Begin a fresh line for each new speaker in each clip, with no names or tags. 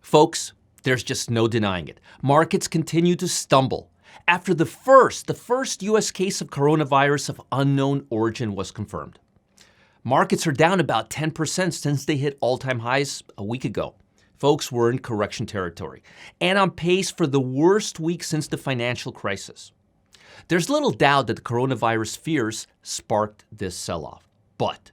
Folks, there's just no denying it. Markets continue to stumble after the first U.S. case of coronavirus of unknown origin was confirmed. Markets are down about 10% since they hit all-time highs a week ago. Folks, we're in correction territory and on pace for the worst week since the financial crisis. There's little doubt that the coronavirus fears sparked this sell-off, but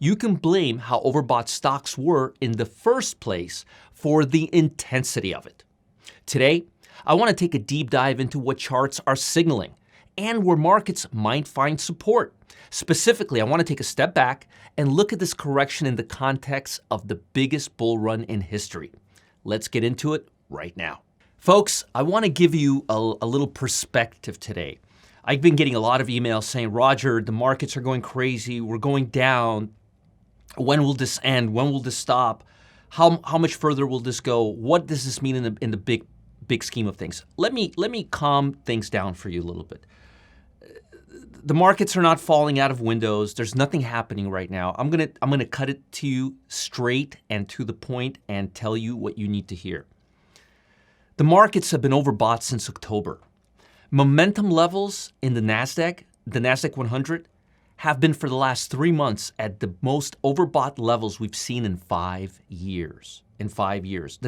you can blame how overbought stocks were in the first place for the intensity of it. Today, I want to take a deep dive into what charts are signaling and where markets might find support. Specifically, I want to take a step back and look at this correction in the context of the biggest bull run in history. Let's get into it right now. Folks, I want to give you a little perspective today. I've been getting a lot of emails saying, Roger, the markets are going crazy, we're going down. When will this end? When will this stop? How much further will this go? What does this mean in the big scheme of things? Let me calm things down for you a little bit. The markets are not falling out of windows. There's nothing happening right now. I'm gonna cut it to you straight and to the point and tell you what you need to hear. The markets have been overbought since October. Momentum levels in the NASDAQ 100, have been for the last 3 months at the most overbought levels we've seen in 5 years. The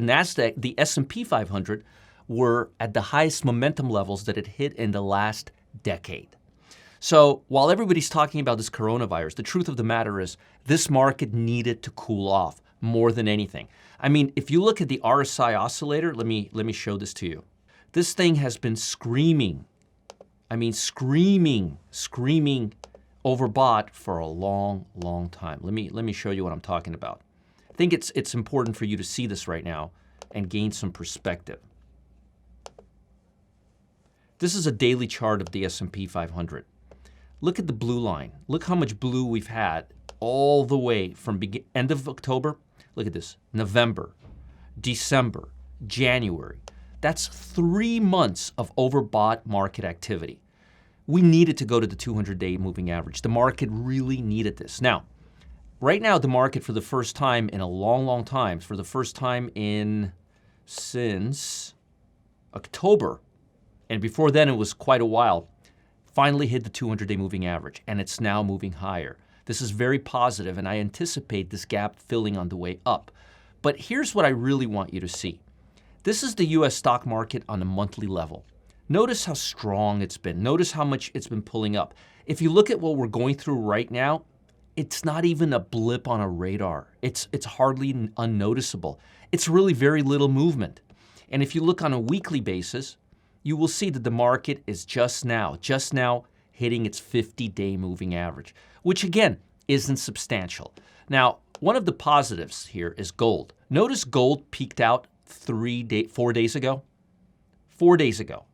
NASDAQ, the S&P 500, were at the highest momentum levels that it hit in the last decade. So while everybody's talking about this coronavirus, the truth of the matter is this market needed to cool off more than anything. I mean, if you look at the RSI oscillator, let me show this to you. This thing has been screaming overbought for a long time. Let me show you what I'm talking about. I think it's important for you to see this right now and gain some perspective. This is a daily chart of the S&P 500. Look at the blue line. Look how much blue we've had all the way from end of October. Look at this, November, December, January. That's 3 months of overbought market activity. We needed to go to the 200-day moving average. The market really needed this. Now, right now, the market for the first time in a long time, for the first time since October, and before then it was quite a while, finally hit the 200-day moving average, and it's now moving higher. This is very positive, and I anticipate this gap filling on the way up. But here's what I really want you to see. This is the U.S. stock market on a monthly level. Notice how strong it's been. Notice how much it's been pulling up. If you look at what we're going through right now, it's not even a blip on a radar. It's hardly unnoticeable. It's really very little movement. And if you look on a weekly basis, you will see that the market is just now hitting its 50-day moving average, which again, isn't substantial. Now, one of the positives here is gold. Notice gold peaked out 4 days ago. 4 days ago.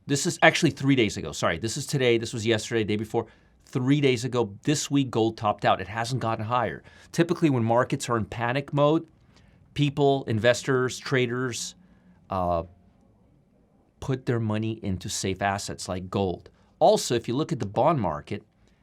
This is actually 3 days ago. Sorry, this is today. This was yesterday, day before. 3 days ago, this week, gold topped out. It hasn't gotten higher. Typically, when markets are in panic mode, people, investors, traders, put their money into safe assets like gold. Also, if you look at the bond market,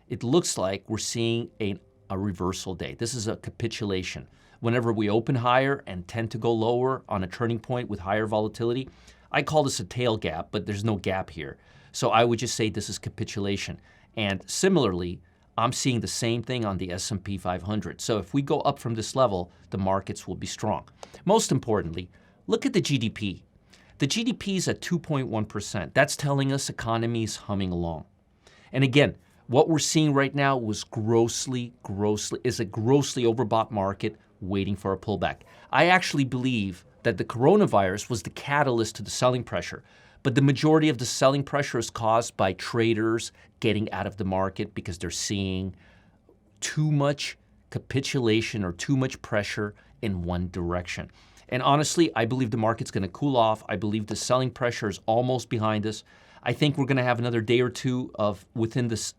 it looks like we're seeing a reversal day. This is a capitulation. Whenever we open higher and tend to go lower on a turning point with higher volatility, I call this a tail gap, but there's no gap here. So I would just say this is capitulation. And similarly, I'm seeing the same thing on the S&P 500. So if we go up from this level, the markets will be strong. Most importantly, look at the GDP. The GDP is at 2.1%. That's telling us economy is humming along. And again, what we're seeing right now was a grossly overbought market waiting for a pullback. I actually believe that the coronavirus was the catalyst to the selling pressure, but the majority of the selling pressure is caused by traders getting out of the market because they're seeing too much capitulation or too much pressure in one direction. And honestly, I believe the market's going to cool off. I believe the selling pressure is almost behind us. I think we're going to have another day or two of within this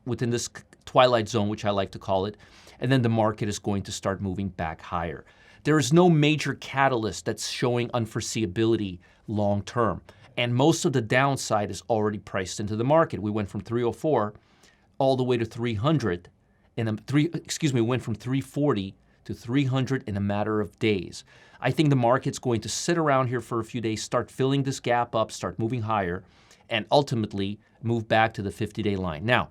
twilight zone, which I like to call it, and then the market is going to start moving back higher. There is no major catalyst that's showing unforeseeability long term, and most of the downside is already priced into the market. We went from 304 all the way to 300, we went from 340 to 300 in a matter of days. I think the market's going to sit around here for a few days, start filling this gap up, start moving higher, and ultimately move back to the 50-day line. Now,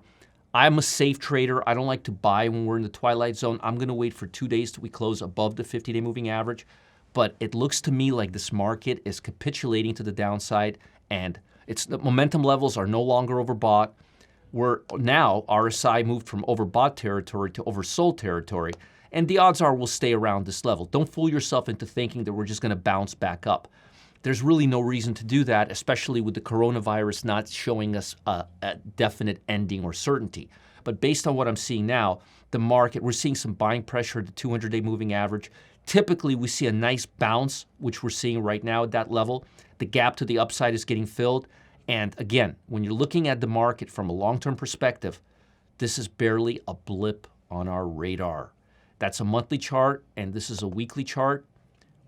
I'm a safe trader. I don't like to buy when we're in the twilight zone. I'm going to wait for 2 days till we close above the 50-day moving average. But it looks to me like this market is capitulating to the downside, and the momentum levels are no longer overbought. Now RSI moved from overbought territory to oversold territory, and the odds are we'll stay around this level. Don't fool yourself into thinking that we're just going to bounce back up. There's really no reason to do that, especially with the coronavirus not showing us a definite ending or certainty. But based on what I'm seeing now, the market, we're seeing some buying pressure at the 200-day moving average. Typically, we see a nice bounce, which we're seeing right now at that level. The gap to the upside is getting filled. And again, when you're looking at the market from a long-term perspective, this is barely a blip on our radar. That's a monthly chart, and this is a weekly chart.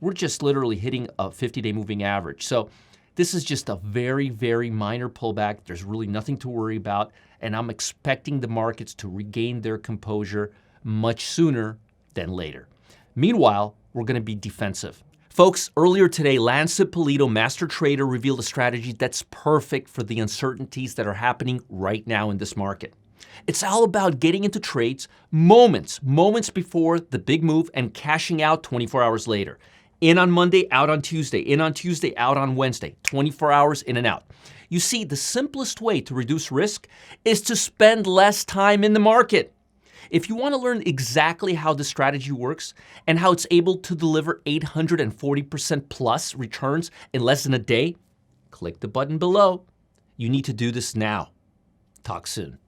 We're just literally hitting a 50-day moving average. So this is just a very, very minor pullback. There's really nothing to worry about, and I'm expecting the markets to regain their composure much sooner than later. Meanwhile, we're going to be defensive. Folks, earlier today, Lance Ippolito, master trader, revealed a strategy that's perfect for the uncertainties that are happening right now in this market. It's all about getting into trades moments before the big move and cashing out 24 hours later. In on Monday, out on Tuesday. In on Tuesday, out on Wednesday. 24 hours in and out. You see, the simplest way to reduce risk is to spend less time in the market. If you want to learn exactly how this strategy works and how it's able to deliver 840% plus returns in less than a day, click the button below. You need to do this now. Talk soon.